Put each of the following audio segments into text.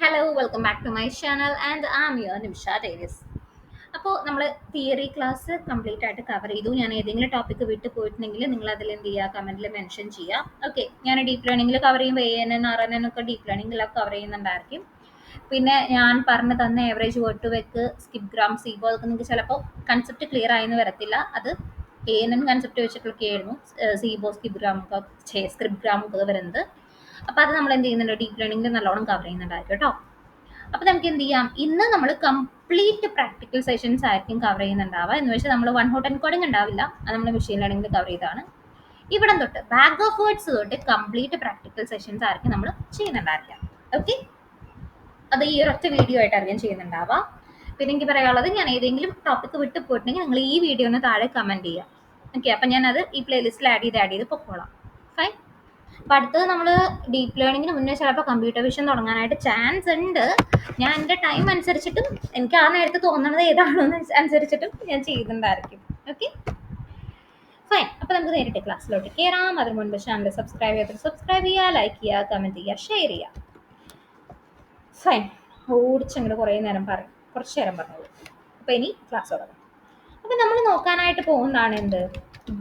Hello welcome back to my channel and am your Nimisha Davis. അപ്പോൾ നമ്മൾ theory class complete ആയിട്ട് cover ചെയ്തു. ഞാൻ ഏതെങ്കിലും ടോപ്പിക്ക് വിട്ട് പോയിട്ടുണ്ടെങ്കിൽ നിങ്ങൾ അതിൽ എന്ത് ചെയ്യുക, കമൻറ്റിൽ മെൻഷൻ ചെയ്യുക. ഓക്കെ, ഞാൻ ഡീപ്പ് ലേണിംഗിൽ കവർ ചെയ്യുമ്പോൾ ANN RNN ഒക്കെ ഡീപ്പ് ലേണിംഗിലൊക്കെ കവർ ചെയ്യുന്നുണ്ടായിരിക്കും. പിന്നെ ഞാൻ പറഞ്ഞു തന്ന ഏവറേജ് വേർഡ് ടു വെക്ക്, സ്കിപ്പ് ഗ്രാം, സീബോ ഒക്കെ നിങ്ങൾക്ക് ചിലപ്പോൾ കൺസെപ്റ്റ് ക്ലിയർ ആയെന്ന് വരത്തില്ല. അത് ANN കൺസെപ്റ്റ് വെച്ചിട്ടൊക്കെ ആയിരുന്നു സീബോ, സ്കിപ്പ് ഗ്രാം ഒക്കെ സ്ക്രിപ്റ്റ് ഗ്രാം ഒക്കെ വരുന്നത്. അപ്പോൾ അത് നമ്മൾ എന്ത് ചെയ്യുന്നുണ്ട്, ഡീപ്പ് ലേണിംഗിൽ നല്ലോണം കവർ ചെയ്യുന്നുണ്ടായിരിക്കും കേട്ടോ. അപ്പോൾ നമുക്ക് എന്ത് ചെയ്യാം, ഇന്ന് നമ്മൾ കംപ്ലീറ്റ് പ്രാക്ടിക്കൽ സെഷൻസ് ആയിരിക്കും കവർ ചെയ്യുന്നുണ്ടാവുക. എന്ന് വെച്ചാൽ നമ്മൾ വൺ ഹോട്ട് എൻകോഡിംഗ് ഉണ്ടാവില്ല, അത് നമ്മൾ മെഷീൻ ലേണിംഗിൽ കവർ ചെയ്താണ്. ഇവിടെ തൊട്ട് ബാക്ക് ഓഫ് വേർഡ്സ് തൊട്ട് കംപ്ലീറ്റ് പ്രാക്ടിക്കൽ സെഷൻസ് ആയിരിക്കും നമ്മൾ ചെയ്യുന്നുണ്ടായിരിക്കാം. ഓക്കെ, അത് ഈ ഒരൊറ്റ വീഡിയോ ആയിട്ടായിരിക്കും ചെയ്യുന്നുണ്ടാവുക. പിന്നെ എനിക്ക് പറയാനുള്ളത്, ഞാൻ ഏതെങ്കിലും ടോപ്പിക്ക് വിട്ട് പോയിട്ടുണ്ടെങ്കിൽ നിങ്ങൾ ഈ വീഡിയോന് താഴെ കമൻറ്റ് ചെയ്യുക. ഓക്കെ, അപ്പം ഞാനത് ഈ പ്ലേലിസ്റ്റിൽ ആഡ് ചെയ്ത് പൊക്കോളാം. ഫൈൻ. അപ്പം അടുത്തത് നമ്മൾ ഡീപ്പ് ലേണിങ്ങിന് മുന്നേ ചിലപ്പോൾ കമ്പ്യൂട്ടർ വിഷൻ തുടങ്ങാനായിട്ട് ചാൻസ് ഉണ്ട്. ഞാൻ എൻ്റെ ടൈം അനുസരിച്ചിട്ടും എനിക്ക് ആ നേരത്തെ തോന്നുന്നത് ഏതാണെന്ന് അനുസരിച്ചിട്ടും ഞാൻ ചെയ്യുന്നുണ്ടായിരിക്കും. Okay fine. അപ്പോൾ നമുക്ക് നേരിട്ട് ക്ലാസ്സിലോട്ട് കയറാം. അതിന് മുൻപ് ചാനൽ സബ്സ്ക്രൈബ് ചെയ്യുക, ലൈക്ക് ചെയ്യുക, കമൻറ്റ് ചെയ്യുക, ഷെയർ ചെയ്യുക. ഫൈൻ. ഓടിച്ചങ്ങോട്ട് കുറച്ച് നേരം പറഞ്ഞോളൂ. അപ്പോൾ ഇനി ക്ലാസ് തുടങ്ങാം. അപ്പോൾ നമ്മൾ നോക്കാനായിട്ട് പോകുന്നതാണ് എന്ത്,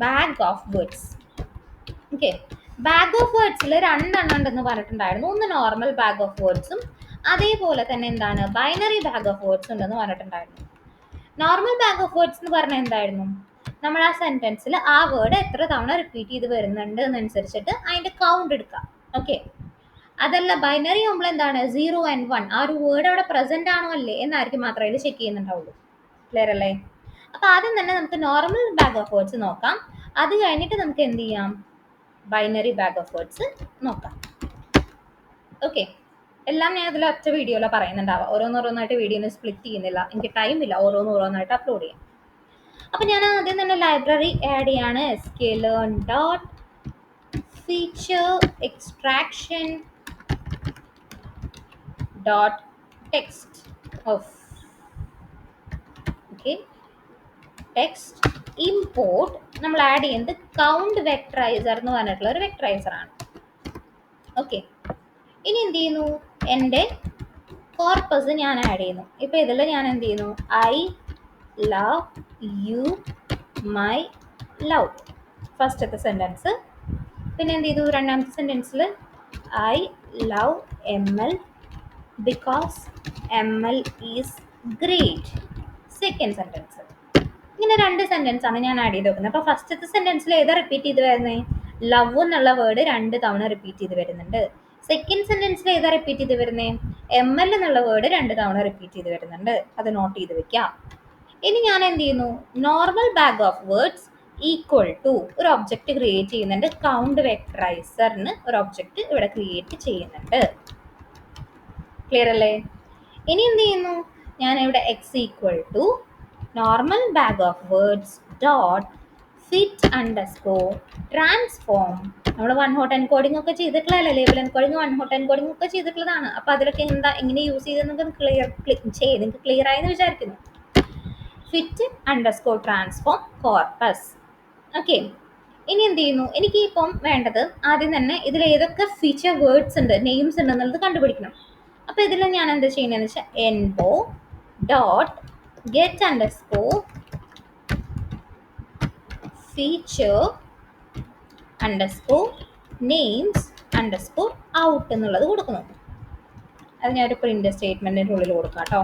bag of words. Okay, bag of വേർഡ്സിൽ രണ്ടെണ്ണം ഉണ്ടെന്ന് പറഞ്ഞിട്ടുണ്ടായിരുന്നു. ഒന്ന് നോർമൽ ബാഗ് ഓഫ് വേർഡ്സും അതേപോലെ തന്നെ എന്താണ്, ബൈനറി ബാഗ് ഓഫ് വേർഡ്സ് ഉണ്ടെന്ന് പറഞ്ഞിട്ടുണ്ടായിരുന്നു. നോർമൽ ബാഗ് ഓഫ് വേർഡ്സ് എന്ന് പറഞ്ഞാൽ എന്തായിരുന്നു, നമ്മൾ ആ സെന്റൻസിൽ ആ വേർഡ് എത്ര തവണ റിപ്പീറ്റ് ചെയ്ത് വരുന്നുണ്ട് എന്നനുസരിച്ചിട്ട് അതിന്റെ കൗണ്ട് എടുക്കാം. ഓക്കെ, അതല്ല ബൈനറി ആകുമ്പോൾ എന്താണ്, 0 and 1, ആ ഒരു വേർഡ് അവിടെ പ്രസന്റ് ആണോ അല്ലേ എന്നായിരിക്കും മാത്രമേ ഇത് ചെക്ക് ചെയ്യുന്നുണ്ടാവുള്ളൂ. ക്ലിയർ അല്ലേ? അപ്പൊ ആദ്യം തന്നെ നമുക്ക് നോർമൽ ബാഗ് ഓഫ് വേർഡ്സ് നോക്കാം. അത് കഴിഞ്ഞിട്ട് നമുക്ക് എന്ത് ചെയ്യാം, ബൈനറി ബാഗ് ഓഫ് വേർഡ്സ് നോക്കാം. ഓക്കെ, എല്ലാം ഞാൻ അതിൽ ഒറ്റ വീഡിയോയിലാണ് പറയുന്നുണ്ടാവുക. ഓരോന്നോരോന്നായിട്ട് വീഡിയോനെ സ്പ്ലിറ്റ് ചെയ്യുന്നില്ല, എനിക്ക് ടൈമില്ല ഓരോന്നോരോന്നായിട്ട് അപ്ലോഡ് ചെയ്യാം. അപ്പം ഞാൻ ആദ്യം തന്നെ ലൈബ്രറി ആഡ് ചെയ്യാണ്. sklearn dot feature extraction dot text of okay text import. നമ്മൾ ആഡ് ചെയ്യുന്നത് കൗണ്ട് വെക്ടറൈസർ എന്ന് പറഞ്ഞിട്ടുള്ള ഒരു വെക്ടറൈസർ ആണ്. ഓക്കെ, ഇനി എന്ത് ചെയ്യുന്നു, എൻ്റെ കോർപ്പസ് ഞാൻ ആഡ് ചെയ്യുന്നു. ഇപ്പം ഇതിൽ ഞാൻ എന്ത് ചെയ്യുന്നു, I love you my love, ഫസ്റ്റത്തെ സെൻറ്റൻസ്. പിന്നെ എന്ത് ചെയ്തു, രണ്ടാമത്തെ സെൻറ്റൻസിൽ I love ML because ML is great, second sentence. ഇങ്ങനെ രണ്ട് സെൻറ്റൻസ് ആണ് ഞാൻ ആഡ് ചെയ്ത് വെക്കുന്നത്. അപ്പോൾ ഫസ്റ്റത്തെ സെൻറ്റൻസിൽ ഏതാ റിപ്പീറ്റ് ചെയ്ത് വരുന്നത്, ലവ് എന്നുള്ള വേർഡ് 2 തവണ റിപ്പീറ്റ് ചെയ്ത് വരുന്നുണ്ട്. സെക്കൻഡ് സെൻറ്റൻസിൽ ഏതാ റിപ്പീറ്റ് ചെയ്ത് വരുന്നത്, ML എന്നുള്ള വേർഡ് 2 തവണ റിപ്പീറ്റ് ചെയ്ത് വരുന്നുണ്ട്. അത് നോട്ട് ചെയ്ത് വെക്കാം. ഇനി ഞാൻ എന്ത് ചെയ്യുന്നു, normal bag of words equal to ഒരു ഒബ്ജക്റ്റ് ക്രിയേറ്റ് ചെയ്യുന്നുണ്ട്. കൗണ്ട് വെക്ടറൈസറിന് ഒരു ഒബ്ജക്റ്റ് ഇവിടെ ക്രിയേറ്റ് ചെയ്യുന്നുണ്ട്. ക്ലിയർ അല്ലേ? ഇനി എന്ത് ചെയ്യുന്നു, ഞാൻ ഇവിടെ X equal to normal bag of words dot fit underscore transform. നമ്മൾ വൺ ഹോട്ട് എൻകോഡിംഗ് ഒക്കെ ചെയ്തിട്ടുള്ളതല്ലേ, label encoding one hot encoding ഒക്കെ ചെയ്തിട്ടുള്ളതാണ്. അപ്പോൾ അതിലൊക്കെ എങ്ങനെ യൂസ് ചെയ്തെന്നൊക്കെ നിങ്ങൾക്ക് ക്ലിയർ ആയെന്ന് വിചാരിക്കുന്നു. Fit underscore transform corpus. Okay, ഇനി എന്ത് ചെയ്യുന്നു, എനിക്ക് ഇപ്പം വേണ്ടത് ആദ്യം തന്നെ ഇതിൽ ഏതൊക്കെ ഫീച്ചർ വേർഡ്സ് ഉണ്ട്, നെയിംസ് ഉണ്ട് എന്നുള്ളത് കണ്ടുപിടിക്കണം. അപ്പോൾ ഇതിൽ ഞാൻ എന്താ ചെയ്യുന്നതെന്ന് വെച്ചാൽ എൻബോ dot get underscore feature underscore names underscore out എന്നുള്ളത് കൊടുക്കുന്നു. അത് ഞാനൊരു പ്രിന്റ് സ്റ്റേറ്റ്മെന്റിൻ്റെ ഉള്ളിൽ കൊടുക്കാം കേട്ടോ.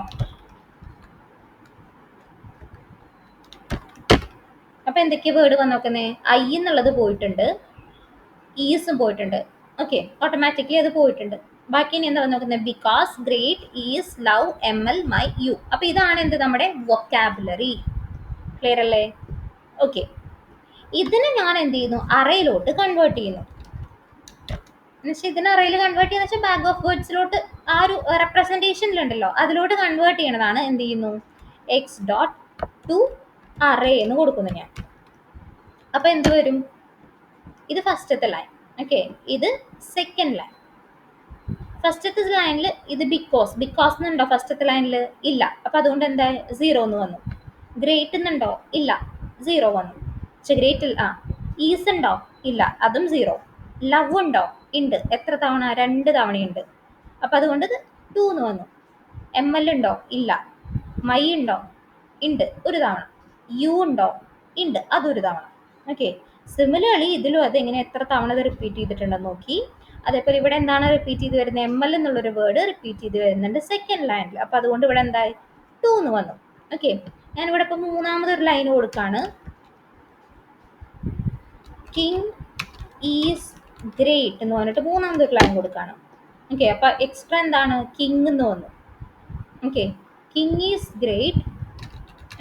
അപ്പോൾ എന്തൊക്കെയാ വേർഡ് വന്ന് നോക്കുന്നത്, ഐ എന്നുള്ളത് പോയിട്ടുണ്ട്, ഈസും പോയിട്ടുണ്ട്. ഓക്കെ, ഓട്ടോമാറ്റിക്കലി അത് പോയിട്ടുണ്ട്. ബാക്കി ഇനി എന്താ നോക്കുന്നത്, because great is love ML my you. അപ്പോൾ ഇതാണ് എന്ത്, നമ്മുടെ വൊക്കാബുലറി. ക്ലിയർ അല്ലേ? ഓക്കെ, ഇതിന് ഞാൻ എന്ത് ചെയ്യുന്നു, അറയിലോട്ട് കൺവേർട്ട് ചെയ്യുന്നു. എന്നുവെച്ചാൽ ഇതിന് അറയിൽ കൺവേർട്ട് ചെയ്യുന്ന വെച്ചാൽ ബാഗ് ഓഫ് വേർഡ്സിലോട്ട് ആ ഒരു റെപ്രസെൻറ്റേഷനിലുണ്ടല്ലോ അതിലോട്ട് കൺവേർട്ട് ചെയ്യണതാണ്. എന്ത് ചെയ്യുന്നു, എക്സ് ഡോട്ട് ടു അറേ എന്ന് കൊടുക്കുന്നു ഞാൻ. അപ്പോൾ എന്ത് വരും, ഇത് ഫസ്റ്റത്തെ ലൈൻ. ഓക്കെ, ഇത് സെക്കൻഡ് ലൈൻ. ഫസ്റ്റത്തെ ലൈനിൽ ഇത് ബിക്കോസ് എന്നുണ്ടോ ഫസ്റ്റത്തെ ലൈനിൽ, ഇല്ല. അപ്പോൾ അതുകൊണ്ട് എന്താ 0 എന്ന് വന്നു. ഗ്രേറ്റ് എന്നുണ്ടോ, ഇല്ല, 0 വന്നു. പക്ഷെ ഗ്രേറ്റ് ഈസ് ഉണ്ടോ, ഇല്ല, അതും 0. ലവ് ഉണ്ടോ, ഉണ്ട്. എത്ര തവണ, 2 തവണയുണ്ട്. അപ്പോൾ അതുകൊണ്ട് ടു എന്ന് വന്നു. എം എൽ ഉണ്ടോ? ഇല്ല. മൈ ഉണ്ടോ? ഉണ്ട്, ഒരു തവണ. യു ഉണ്ടോ? ഉണ്ട്, അതൊരു തവണ. ഓക്കെ. സിമിലർലി ഇതിലും അത് എങ്ങനെ എത്ര തവണ ഇത് റിപ്പീറ്റ് ചെയ്തിട്ടുണ്ടെന്ന് നോക്കി. അതേപോലെ ഇവിടെ എന്താണ് റിപ്പീറ്റ് ചെയ്ത് വരുന്നത്? എം എൽ എന്നുള്ളൊരു വേർഡ് റിപ്പീറ്റ് ചെയ്ത് വരുന്നുണ്ട് സെക്കൻഡ് ലൈനിൽ. അപ്പൊ അതുകൊണ്ട് ഇവിടെ എന്തായി? ടു എന്ന് വന്നു. ഓക്കെ. ഞാനിവിടെ ഇപ്പൊ മൂന്നാമതൊരു ലൈൻ കൊടുക്കാണ്. കിങ് ഈസ് ഗ്രേറ്റ് എന്ന് പറഞ്ഞിട്ട് മൂന്നാമതൊരു ലൈൻ കൊടുക്കാണ്. ഓക്കെ. അപ്പൊ എക്സ്ട്രാ എന്താണ്? കിങ് എന്ന് വന്നു. Okay. King is great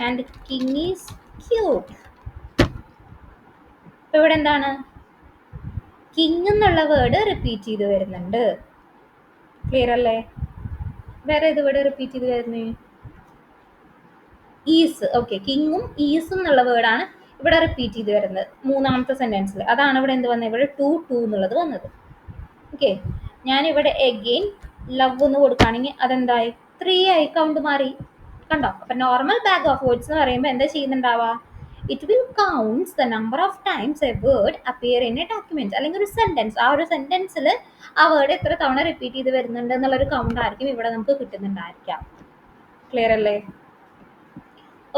and king is cute. ഇപ്പൊ ഇവിടെ എന്താണ്? കിങ് എന്നുള്ള വേർഡ് റിപ്പീറ്റ് ചെയ്ത് വരുന്നുണ്ട്. ക്ലിയർ അല്ലേ? വേറെ ഏത് വേർഡ് റിപ്പീറ്റ് ചെയ്ത് വരുന്നേ? ഈസ്. ഓക്കെ. കിങ്ങും ഈസും എന്നുള്ള വേർഡാണ് ഇവിടെ റിപ്പീറ്റ് ചെയ്ത് വരുന്നത് മൂന്നാമത്തെ സെന്റൻസിൽ. അതാണ് ഇവിടെ എന്ത് വന്നത്? ഇവിടെ ടു ടു എന്നുള്ളത് വന്നത്. ഓക്കെ. ഞാനിവിടെ എഗെയിൻ ലവ് എന്ന് കൊടുക്കുകയാണെങ്കിൽ അതെന്തായി? 3 ആയി കൗണ്ട് മാറി. കണ്ടോ? അപ്പൊ നോർമൽ ബാഗ് ഓഫ് വേർഡ്സ് എന്ന് പറയുമ്പോൾ എന്താ ചെയ്യുന്നുണ്ടാവുക? It will counts the number of times a word appear in a document, അല്ലെങ്കിൽ ഒരു സെന്റൻസ്. ആ ഒരു സെന്റൻസിൽ ആ വേർഡ് എത്ര തവണ റിപ്പീറ്റ് ചെയ്ത് വരുന്നുണ്ട് എന്നുള്ളൊരു കൗണ്ട് ആയിരിക്കും ഇവിടെ നമുക്ക് കിട്ടുന്നുണ്ടായിരിക്കാം. ക്ലിയർ അല്ലേ?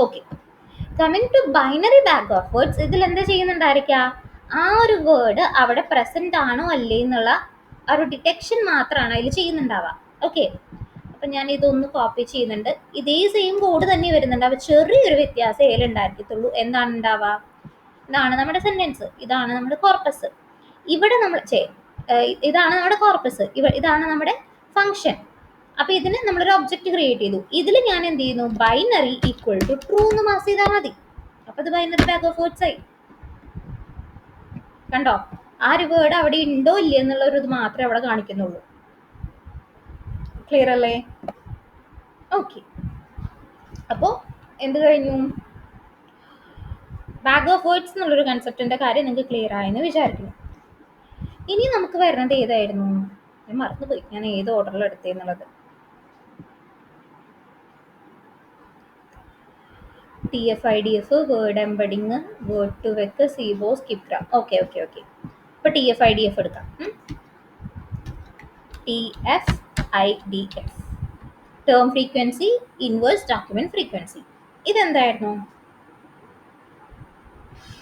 Okay. Coming to binary bag of words, ഇതിൽ എന്താ ചെയ്യുന്നുണ്ടായിരിക്കുക? ആ ഒരു വേർഡ് അവിടെ പ്രസന്റ് ആണോ അല്ലേ എന്നുള്ള ആ ഒരു ഡിറ്റക്ഷൻ മാത്രമാണ് അതിൽ ചെയ്യുന്നുണ്ടാവുക. ഓക്കെ. അപ്പൊ ഞാൻ ഇതൊന്ന് കോപ്പി ചെയ്യുന്നുണ്ട്. ഇതേ സെയിം കോഡ് തന്നെ വരുന്നുണ്ട്. അപ്പൊ ചെറിയൊരു വ്യത്യാസം ഉണ്ടായിരിക്കത്തുള്ളൂ. എന്താണ് ഉണ്ടാവുക? ഇതാണ് നമ്മുടെ സെന്റൻസ്, ഇതാണ് നമ്മുടെ കോർപ്പസ്. ഇവിടെ നമ്മൾ ഇതാണ് നമ്മുടെ കോർപ്പസ്, ഇതാണ് നമ്മുടെ ഫംഗ്ഷൻ. അപ്പൊ ഇതിന് നമ്മളൊരു ഒബ്ജക്റ്റ് ക്രിയേറ്റ് ചെയ്തു. ഇതിൽ ഞാൻ എന്ത് ചെയ്യുന്നു? ബൈനറി ഈക്വൽ ടു ട്രൂ എന്ന് മാസ് ചെയ്താൽ മതി. അപ്പൊ ഇത് ബൈനറി ബാഗ് ഓഫ് വേർഡ്സ് ആയി. കണ്ടോ? ആ ഒരു വേർഡ് അവിടെ ഉണ്ടോ ഇല്ല എന്നുള്ള ഒരു ഇത് മാത്രമേ അവിടെ കാണിക്കുന്നുള്ളൂ. ക്ലിയർ അല്ലേ? ഓക്കെ. അപ്പോൾ എന്ത് കഴിഞ്ഞു? ബാഗ് ഓഫ് വേർഡ്സ് എന്നുള്ളൊരു കൺസെപ്റ്റിന്റെ കാര്യം നിങ്ങൾക്ക് ക്ലിയർ ആയെന്ന് വിചാരിക്കുന്നു. ഇനി നമുക്ക് വരുന്നത് ഏതായിരുന്നു? ഞാൻ മറന്നുപോയി ഞാൻ ഏത് ഓർഡറിൽ എടുത്തേന്നുള്ളത്. TF-IDF, word embedding, word to vec, സീബോ, സ്കിപ്ര. Okay okay okay. ഇപ്പൊ TF-IDF എടുക്കാം. TF-IDF, term frequency inverse document frequency. ഇതെന്തായിരുന്നു?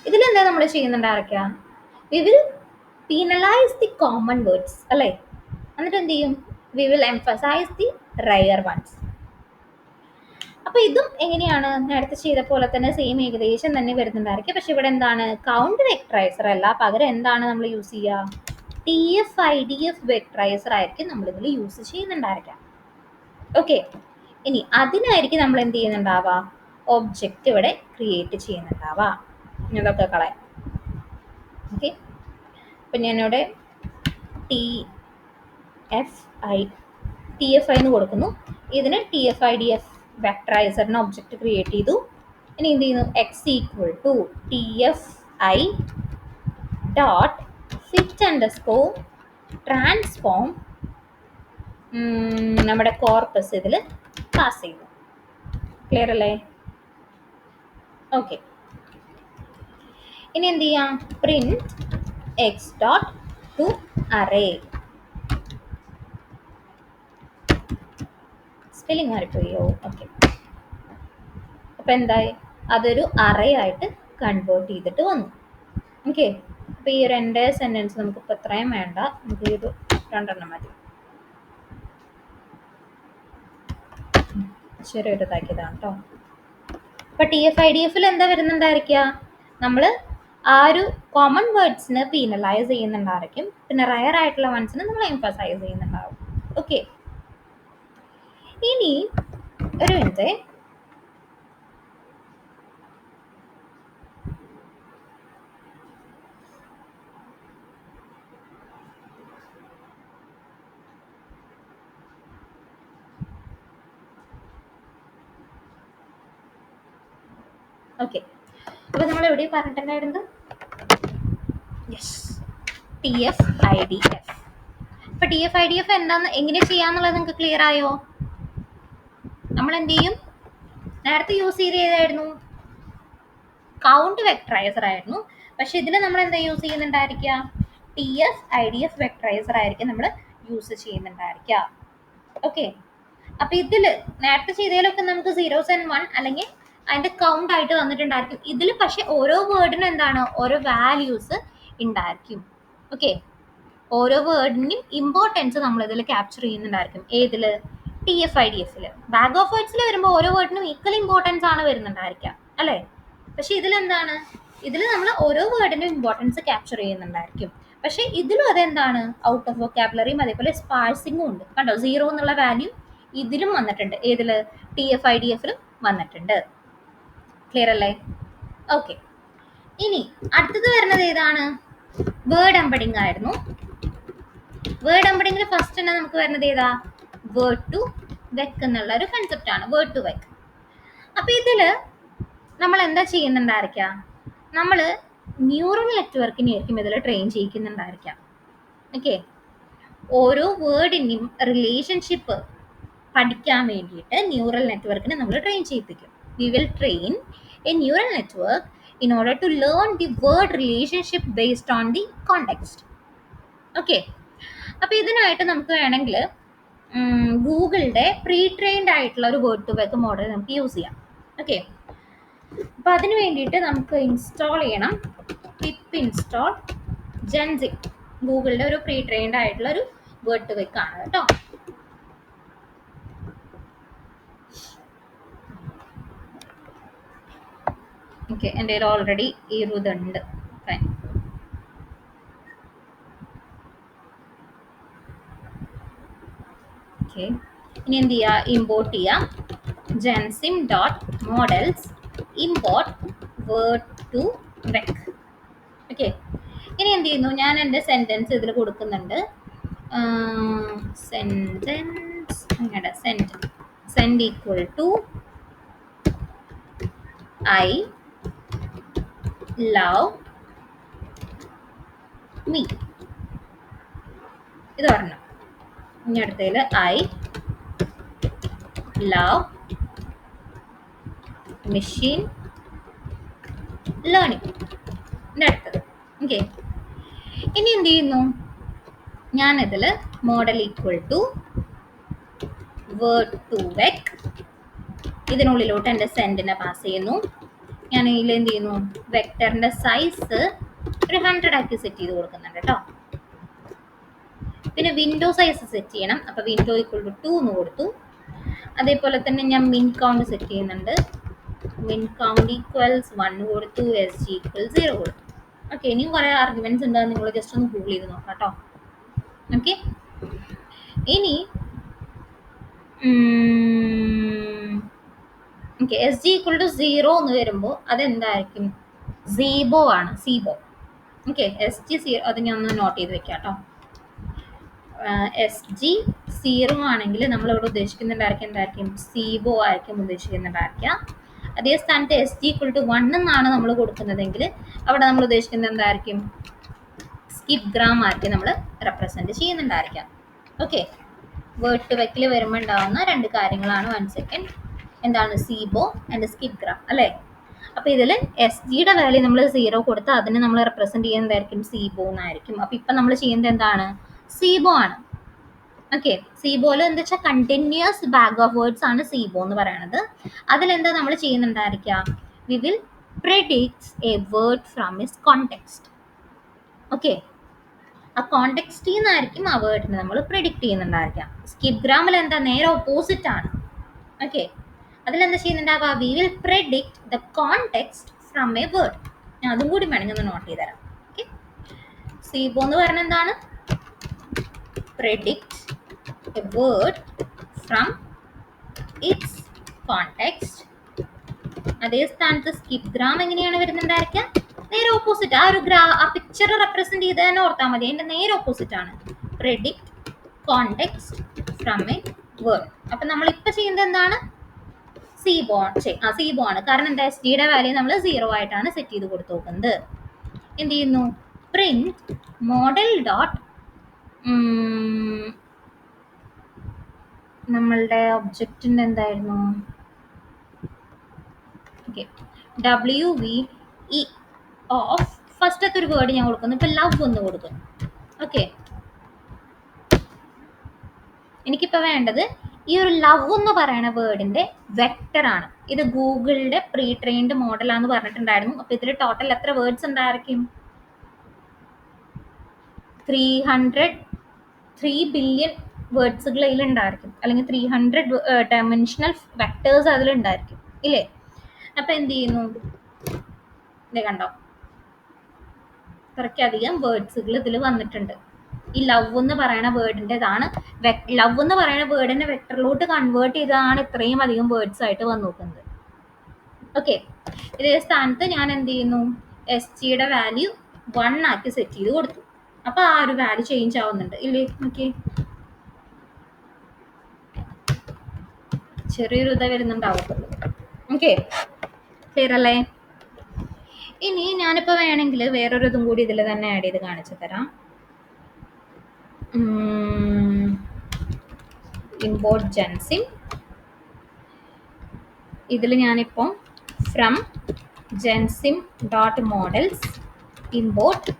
ഇതിലെന്താ നമ്മൾ ചെയ്യുന്നുണ്ടായിരിക്കുക? We will penalize the common words അല്ലേ? എന്നിട്ട് എന്ത് ചെയ്യും? We will emphasize the rare ones. അപ്പൊ ഇതും എങ്ങനെയാണ്? നേരത്തെ ചെയ്ത പോലെ തന്നെ സെയിം ഏകദേശം തന്നെ വരുന്നുണ്ടായിരിക്കും. പക്ഷെ ഇവിടെ എന്താണ്? കൗണ്ട് വെക്ടറൈസർ അല്ല, പകരം എന്താണ് നമ്മൾ യൂസ് ചെയ്യുക? TF-IDF വെക്ടറൈസർ ആയിരിക്കും നമ്മൾ ഇതിൽ യൂസ് ചെയ്യുന്നുണ്ടായിരിക്കാം. ഓക്കെ. ഇനി അതിനായിരിക്കും നമ്മൾ എന്ത് ചെയ്യുന്നുണ്ടാവുക? ഒബ്ജക്റ്റ് ഇവിടെ ക്രിയേറ്റ് ചെയ്യുന്നുണ്ടാവുക. ഇതൊക്കെ കളയാം. ഓക്കെ. അപ്പൊ ഞാനിവിടെ TF-I എന്ന് കൊടുക്കുന്നു. ഇതിന് TF-IDF വെക്ടറൈസറിന് ഒബ്ജക്റ്റ് ക്രിയേറ്റ് ചെയ്തു. ഇനി എന്ത് ചെയ്യുന്നു? X equal to TF-I dot fit underscore transform നമ്മുടെ കോർപ്പസ് ഇതിൽ പാസ് ചെയ്യുന്നു. ക്ലിയർ അല്ലേ? ഓക്കെ. ഇനി എന്ത് ചെയ്യാം? Print X dot to array. Spelling മാറിപ്പോയോ? ഓക്കെ. അപ്പൊ എന്തായി? അതൊരു അറേ ആയിട്ട് കൺവേർട്ട് ചെയ്തിട്ട് വന്നു. ഓക്കെ. അപ്പൊ ഈ ഒരു എൻ്റെ സെന്റൻസ് നമുക്ക് ഇപ്പൊ ഇത്രയും വേണ്ട, നമുക്ക് ഈ ഒരു 2 മതി. ചെറിയൊരു ഇതാക്കിയതാണ് കേട്ടോ. അപ്പൊ TF-IDF എന്താ വരുന്നുണ്ടായിരിക്കുക? നമ്മൾ ആ ഒരു കോമൺ വേർഡ്സിന് പീനലൈസ് ചെയ്യുന്നുണ്ടായിരിക്കും. പിന്നെ റയർ ആയിട്ടുള്ള വൺസിന് നമ്മൾ എംഫസൈസ് ചെയ്യുന്നുണ്ടാവും. ഓക്കെ. ഇനി ഒരു മിനിറ്റ്. ഓക്കെ. അപ്പൊ നമ്മൾ എവിടെ പറഞ്ഞിട്ടുണ്ടായിരുന്നത്? Yes, TF-IDF. അപ്പൊ TF-IDF എന്താന്ന് എങ്ങനെ ചെയ്യാന്നുള്ളത് നിങ്ങൾക്ക് ക്ലിയർ ആയോ? നമ്മൾ എന്ത് ചെയ്യും? നേരത്തെ യൂസ് ചെയ്ത് ഏതായിരുന്നു? കൗണ്ട് വെക്ടറൈസർ ആയിരുന്നു. പക്ഷെ ഇതിൽ നമ്മൾ എന്താ യൂസ് ചെയ്യുന്നുണ്ടായിരിക്കുക? TF-IDF വെക്ടറൈസർ ആയിരിക്കും നമ്മൾ യൂസ് ചെയ്യുന്നുണ്ടായിരിക്കുക. ഓക്കെ. അപ്പൊ ഇതില് നേരത്തെ ചെയ്തതിലൊക്കെ നമുക്ക് സീറോസ് ആൻഡ് വൺ അല്ലെങ്കിൽ അതിന്റെ കൗണ്ട് ആയിട്ട് വന്നിട്ടുണ്ടായിരിക്കും. ഇതിൽ പക്ഷെ ഓരോ വേർഡിനും എന്താണ് ഓരോ വാല്യൂസ് ഉണ്ടായിരിക്കും. ഓക്കെ, ഓരോ വേർഡിനും ഇമ്പോർട്ടൻസ് നമ്മൾ ഇതിൽ ക്യാപ്ചർ ചെയ്യുന്നുണ്ടായിരിക്കും. ഏതില്? TF-IDF-ല്. ബാഗ് ഓഫ് വേർഡ്സിൽ വരുമ്പോൾ ഓരോ വേർഡിനും ഈക്വൽ ഇമ്പോർട്ടൻസ് ആണ് വരുന്നുണ്ടായിരിക്കാം അല്ലേ? പക്ഷെ ഇതിലെന്താണ്, ഇതിൽ നമ്മൾ ഓരോ വേർഡിനും ഇമ്പോർട്ടൻസ് ക്യാപ്ചർ ചെയ്യുന്നുണ്ടായിരിക്കും. പക്ഷെ ഇതിലും അതെന്താണ് ഔട്ട് ഓഫ് വൊക്കാബുലറിയും അതേപോലെ സ്പാഴ്സിങ്ങും ഉണ്ട്. കണ്ടോ, സീറോ എന്നുള്ള വാല്യൂ ഇതിലും വന്നിട്ടുണ്ട്. ഏതില്? TF-IDF-ലും വന്നിട്ടുണ്ട്. ക്ലിയർ അല്ലേ? ഓക്കെ. ഇനി അടുത്തത് വരുന്നത് ഏതാണ്? വേർഡ് എംബഡിങ് ആയിരുന്നു. വേർഡ് എംബഡിങ്ങിൽ ഫസ്റ്റ് തന്നെ നമുക്ക് വരുന്നത് ഏതാ? വേർഡ് ടു വെക്ക് എന്നുള്ള ഒരു കൺസെപ്റ്റ് ആണ്. വേർഡ് ടു വെക്ക്. അപ്പൊ ഇതില് നമ്മൾ എന്താ ചെയ്യുന്നുണ്ടായിരിക്കാം? നമ്മൾ ന്യൂറൽ നെറ്റ്വർക്കിനെയായിരിക്കും ഇതിൽ ട്രെയിൻ ചെയ്യിക്കുന്നുണ്ടായിരിക്കാം. ഓക്കെ, ഓരോ വേർഡിനും റിലേഷൻഷിപ്പ് പഠിക്കാൻ വേണ്ടിയിട്ട് ന്യൂറൽ നെറ്റ്വർക്കിനെ നമ്മൾ ട്രെയിൻ ചെയ്യിപ്പിക്കും. We will train a neural network in order to learn the word relationship based on the context. Okay, അപ്പോൾ ഇതിനായിട്ട് നമുക്ക് വേണമെങ്കിൽ ഗൂഗിളിൻ്റെ പ്രീ ട്രെയിൻഡ് ആയിട്ടുള്ള ഒരു വേർഡ് ടു വെക്ക് മോഡൽ നമുക്ക് യൂസ് ചെയ്യാം. ഓക്കെ, അപ്പോൾ അതിന് വേണ്ടിയിട്ട് നമുക്ക് ഇൻസ്റ്റാൾ ചെയ്യണം പിപ്പ് ഇൻസ്റ്റാൾ ജെൻസിക്. ഗൂഗിളിൻ്റെ ഒരു പ്രീ ട്രെയിൻഡ് ആയിട്ടുള്ള ഒരു വേർഡ് ടു വെക്ക് ആണ് കേട്ടോ. ഓക്കെ, എൻ്റെ കയ്യിൽ ഓൾറെഡി ഈ ഒരു ഇതുണ്ട്. ഫൈൻ. ഓക്കെ, ഇനി എന്ത് ചെയ്യുക? ഇമ്പോർട്ട് ചെയ്യുക gensim dot models import word to vec. Okay, ഇനി എന്ത് ചെയ്യുന്നു? ഞാൻ എൻ്റെ സെൻറ്റൻസ് ഇതിൽ കൊടുക്കുന്നുണ്ട്. സെൻറ്റൻസ് അങ്ങടെ send equal to I love me. ഇത് പറഞ്ഞു. ഇനി അടുത്തതിൽ ഐ ലവ് മെഷീൻ ലേണിംഗ്. ഇതിൻ്റെ അടുത്തത്. ഓക്കെ, ഇനി എന്ത് ചെയ്യുന്നു? ഞാനിതിൽ model equal to word to vec ഇതിനുള്ളിലോട്ട് എൻ്റെ സെൻഡിനെ പാസ് ചെയ്യുന്നു. ഞാൻ ഇതിൽ എന്ത് ചെയ്യുന്നു? വെക്ടറിൻ്റെ സൈസ് ഒരു 100 ആക്കി സെറ്റ് ചെയ്ത് കൊടുക്കുന്നുണ്ട് കേട്ടോ. പിന്നെ വിൻഡോ സൈസ് സെറ്റ് ചെയ്യണം. അപ്പോൾ വിൻഡോ ഈക്വൽ ടു 2 എന്ന് കൊടുത്തു. അതേപോലെ തന്നെ ഞാൻ മിൻ കൗണ്ട് സെറ്റ് ചെയ്യുന്നുണ്ട്. മിൻ കൗണ്ട് ഈക്വൽസ് 1 കൊടുത്തു. SG ഈക്വൽ 0 കൊടുത്തു. ഓക്കെ, ഇനിയും കുറേ ആർഗ്യുമെന്റ്സ് ഉണ്ട്, നിങ്ങൾ ജസ്റ്റ് ഒന്ന് ഗൂഗിൾ ചെയ്ത് നോക്കാം കേട്ടോ. ഓക്കെ, ഇനി ഓക്കെ, SG ഈക്വൽ ടു 0 എന്ന് വരുമ്പോൾ അതെന്തായിരിക്കും? സീബോ ആണ്. സീബോ. ഓക്കെ, SG 0 അത് ഞാൻ ഒന്ന് നോട്ട് ചെയ്ത് വെക്കാം കേട്ടോ. SG 0 ആണെങ്കിൽ നമ്മളിവിടെ ഉദ്ദേശിക്കുന്നുണ്ടായിരിക്കും എന്തായിരിക്കും? സീബോ ആയിരിക്കും ഉദ്ദേശിക്കുന്നുണ്ടായിരിക്കുക. അതേ സ്ഥാനത്ത് SG ഈക്വൽ ടു 1 എന്നാണ് നമ്മൾ കൊടുക്കുന്നതെങ്കിൽ അവിടെ നമ്മൾ ഉദ്ദേശിക്കുന്നത് എന്തായിരിക്കും? സ്കിപ്പ് ഗ്രാം ആയിരിക്കും നമ്മൾ റെപ്രസെൻറ്റ് ചെയ്യുന്നുണ്ടായിരിക്കാം. ഓക്കെ, വേർഡ് ടു വെക്കിൽ വരുമ്പോൾ ഉണ്ടാവുന്ന രണ്ട് കാര്യങ്ങളാണ്. 1 സെക്കൻഡ്. എന്താണ്? സീബോ ആൻഡ് സ്കിപ്പ് ഗ്രാം അല്ലേ? അപ്പോൾ ഇതിൽ SGയുടെ വാല്യൂ നമ്മൾ 0 കൊടുത്ത് അതിന് നമ്മൾ റെപ്രസെൻറ്റ് ചെയ്യുന്നതായിരിക്കും സീബോ എന്നായിരിക്കും. അപ്പോൾ ഇപ്പം നമ്മൾ ചെയ്യുന്നത് എന്താണ്? സീബോ ആണ്. ഓക്കെ, സീബോയിൽ എന്താ വെച്ചാൽ കണ്ടിന്യൂസ് ബാഗ് ഓഫ് വേർഡ്സ് ആണ് സീബോ എന്ന് പറയുന്നത്. അതിലെന്താ നമ്മൾ ചെയ്യുന്നുണ്ടായിരിക്കുക? We will predict a word from its context. Okay, ആ കോണ്ടെക്സ്റ്റിൽ നിന്നായിരിക്കും ആ വേർഡിനെ നമ്മൾ പ്രെഡിക്റ്റ് ചെയ്യുന്നുണ്ടായിരിക്കാം. സ്കിപ്പ് ഗ്രാമിൽ എന്താ? നേരെ ഓപ്പോസിറ്റ് ആണ്. ഓക്കെ, അതിലെന്താ ചെയ്യുന്നുണ്ടാവുക? We will predict the context from a word. ഞാൻ അതും കൂടി വേണമെങ്കിൽ ഒന്ന് നോട്ട് ചെയ്ത് തരാം. ഓക്കെ, സീബോ എന്ന് പറഞ്ഞാൽ എന്താണ്? predict a word from its context. അതേ സ്ഥാനത്ത് സ്കിപ്പ് ഗ്രാം എങ്ങനെയാണ് വരുന്നുണ്ടായിരിക്കുക? നേരെ ഓപ്പോസിറ്റ്. ആ ഒരു ആ പിക്ചർ റെപ്രസെന്റ് ചെയ്ത് തന്നെ ഓർത്താൽ മതി. അതിന്റെ നേരെ ഓപ്പോസിറ്റ് ആണ് predict context from a word. അപ്പൊ നമ്മൾ ഇപ്പൊ ചെയ്യുന്നത് എന്താണ്? സീബോ ആണ്. കാരണം എന്താ? SGയുടെ വാല്യൂ നമ്മൾ 0 ആയിട്ടാണ് സെറ്റ് ചെയ്ത് കൊടുത്തു നോക്കുന്നത്. എന്ത് ചെയ്യുന്നു? പ്രിന്റ് മോഡൽ ഡോട്ട് നമ്മളുടെ ഒബ്ജക്റ്റിൻ്റെ എന്തായിരുന്നു? ഓക്കെ, WVE ഓഫ് ഫസ്റ്റത്തെ ഒരു വേർഡ് ഞാൻ കൊടുക്കുന്നു. ഇപ്പം ലവ് എന്ന് കൊടുക്കുന്നു. ഓക്കെ, എനിക്കിപ്പോൾ വേണ്ടത് ഈ ഒരു ലവ് എന്ന് പറയുന്ന വേർഡിന്റെ വെക്ടർ ആണ്. ഇത് ഗൂഗിളിന്റെ പ്രീ ട്രെയിൻഡ് മോഡലാന്ന് പറഞ്ഞിട്ടുണ്ടായിരുന്നു. അപ്പൊ ഇതിൽ ടോട്ടൽ എത്ര വേർഡ്സ് ഉണ്ടായിരിക്കും? 3 ബില്യൺ വേർഡ്സുകൾ അതിലുണ്ടായിരിക്കും, അല്ലെങ്കിൽ 300 ഡയമെൻഷണൽ വെക്ടേഴ്സ് അതിലുണ്ടായിരിക്കും ഇല്ലേ? അപ്പൊ എന്ത് ചെയ്യുന്നു, ഇത് കണ്ടോ, അത്രയ്ക്കധികം വേർഡ്സുകൾ ഇതിൽ വന്നിട്ടുണ്ട്. ഈ ലവ് എന്ന് പറയുന്ന വേർഡിൻ്റെതാണ്. ലവ് എന്ന് പറയുന്ന വേർഡിനെ വെക്ടറിലോട്ട് കൺവേർട്ട് ചെയ്താണ് ഇത്രയും അധികം വേർഡ്സ് ആയിട്ട് വന്നു നോക്കുന്നത്. ഓക്കെ, ഇതേ സ്ഥാനത്ത് ഞാൻ എന്ത് ചെയ്യുന്നു, എസ് ജിയുടെ വാല്യൂ 1 ആക്കി സെറ്റ് ചെയ്ത് കൊടുത്തു. അപ്പൊ ആ ഒരു വാല്യൂ ചേഞ്ച് ആവുന്നുണ്ട് ഇല്ലേ? ഓക്കെ, ചെറിയൊരു ഇത് വരുന്നുണ്ടാവുള്ളൂ. ഓക്കെ, ക്ലിയർ അല്ലേ? ഇനി ഞാനിപ്പോൾ വേണമെങ്കിൽ വേറൊരു ഇതും കൂടി ഇതിൽ തന്നെ ആഡ് ചെയ്ത് കാണിച്ചു തരാം. Import gensim. ഇതിൽ ഞാനിപ്പം from gensim dot models import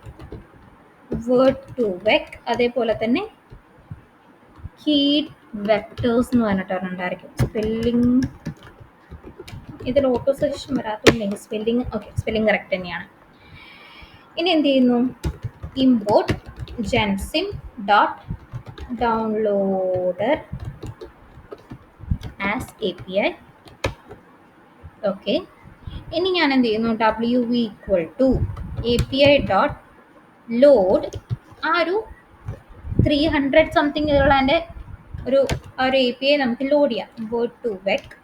word to vec, അതേപോലെ തന്നെ കീഡ് വെക്ടേഴ്സ് എന്ന് പറഞ്ഞിട്ടുണ്ടായിരിക്കും. സ്പെല്ലിംഗ് ഇതിൽ ഓട്ടോ സജഷൻ വരാത്തുണ്ടെങ്കിൽ സ്പെല്ലിംഗ് ഓക്കെ, സ്പെല്ലിംഗ് കറക്റ്റ് തന്നെയാണ്. ഇനി എന്ത് ചെയ്യുന്നു, import gensim dot downloader as API. Okay, ഇനി ഞാൻ എന്ത് ചെയ്യുന്നു, WV equal to API dot load. ആ ഒരു 300 സംതിങ് ഉള്ളതിൻ്റെ ഒരു API നമുക്ക് ലോഡ് ചെയ്യാം. Word to vec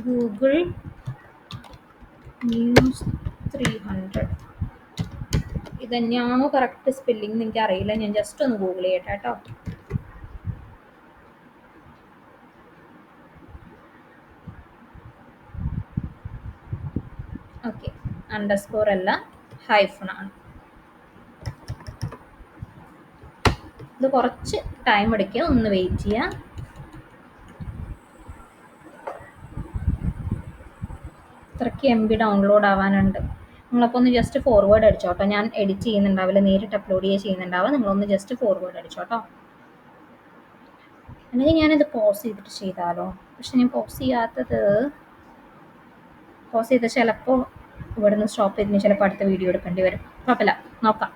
Google news 300. ഇത് തന്നെയാണോ കറക്റ്റ് സ്പെല്ലിംഗ് എനിക്ക് അറിയില്ല, ഞാൻ ജസ്റ്റ് ഒന്ന് ഗൂഗിൾ ചെയ്യട്ടെ കേട്ടോ. ഓക്കെ, അണ്ടർസ്കോർ അല്ല, ഹൈഫൺ ആണ്. ഇത് കുറച്ച് ടൈം എടുക്കുക, ഒന്ന് വെയിറ്റ് ചെയ്യുക. ഇത്രയ്ക്ക് MB ഡൗൺലോഡ് ആവാനുണ്ട്. നിങ്ങളപ്പോൾ ഒന്ന് ജസ്റ്റ് ഫോർവേഡ് അടിച്ചോട്ടോ. ഞാൻ എഡിറ്റ് ചെയ്യുന്നുണ്ടാവില്ല, നേരിട്ട് അപ്ലോഡ് ചെയ്യുന്നുണ്ടാവുക. നിങ്ങളൊന്ന് ജസ്റ്റ് ഫോർവേഡ് അടിച്ചോട്ടോ. അല്ലെങ്കിൽ ഞാനിത് പോസ് ചെയ്തിട്ട് ചെയ്താലോ? പക്ഷെ ഞാൻ പോസ് ചെയ്ത് ചിലപ്പോൾ ഇവിടുന്ന് സ്റ്റോപ്പ് ചെയ്തതിന് ചിലപ്പോൾ അടുത്ത വീഡിയോ എടുക്കേണ്ടി വരും. കുഴപ്പമില്ല, നോക്കാം.